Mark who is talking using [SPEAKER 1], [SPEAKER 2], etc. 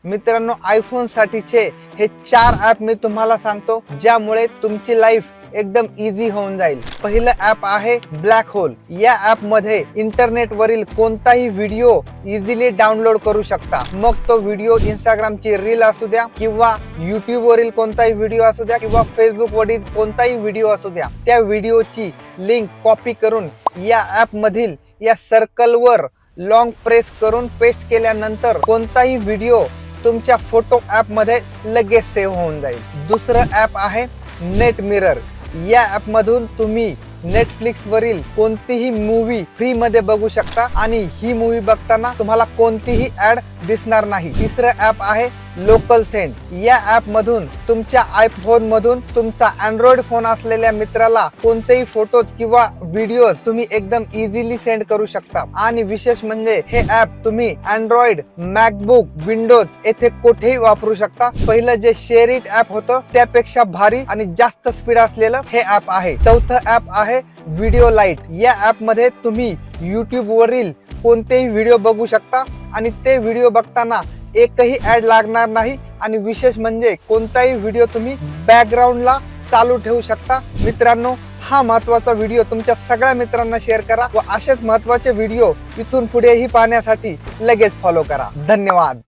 [SPEAKER 1] मित्रांनो, आयफोन साठीचे हे 4 ॲप मी तुम्हाला सांगतो, ज्यामुळे तुमची लाईफ एकदम इझी होऊन जाईल। पहिलं ॲप आहे ब्लॅक होल। या ॲप मध्ये इंटरनेट वरील कोणताही व्हिडिओ इझिली डाउनलोड करू शकता। मग तो व्हिडिओ इंस्टाग्रामची रील असू द्या, किंवा युट्यूब वरील कोणताही व्हिडिओ असू द्या, किंवा फेसबुक वरील कोणताही व्हिडिओ असू द्या, त्या व्हिडिओची लिंक कॉपी करून या ॲप मधील या सर्कलवर लॉंग प्रेस करून पेस्ट केल्यानंतर कोणताही व्हिडिओ तुमच्या फोटो ॲप मध्ये लगेच सेव्ह होऊन जाईल। दुसरं ॲप आहे नेट मिरर। या ॲप मधून तुम्ही नेटफ्लिक्स वरील कोणतीही मूवी फ्री मध्ये बघू शकता आणि ही मूवी बघताना तुम्हाला कोणतीही ऍड दिसणार नाही। तिसरं ॲप आहे लोकल सेंड। या ॲप मधून तुमच्या आयफोन मधून तुमचा अँड्रॉइड फोन असलेल्या मित्राला कोणतेही फोटोज किंवा व्हिडिओ तुम्ही एकदम इझिली सेंड करू शकता। आणि विशेष म्हणजे हे ॲप तुम्ही अँड्रॉइड, मॅकबुक, विंडोज येथे कुठेही वापरू शकता। पहिलं जे शेअर इट ॲप होतं त्यापेक्षा भारी आणि जास्त स्पीड असलेलं हे ॲप आहे। चौथं ॲप आहे व्हिडिओ लाईट। या ॲप मध्ये तुम्ही युट्यूब वरील कोणतेही व्हिडिओ बघू शकता आणि ते व्हिडिओ बघताना एकही ऍड लागणार नाही। आणि विशेष म्हणजे कोणताही व्हिडिओ तुम्ही बॅकग्राऊंडला चालू ठेवू शकता। मित्रांनो, हा महत्त्वाचा व्हिडिओ तुमच्या सगळ्या मित्रांना शेअर करा व असेच महत्त्वाचे व्हिडिओ इथून पुढेही पाहण्यासाठी लगेच फॉलो करा। धन्यवाद।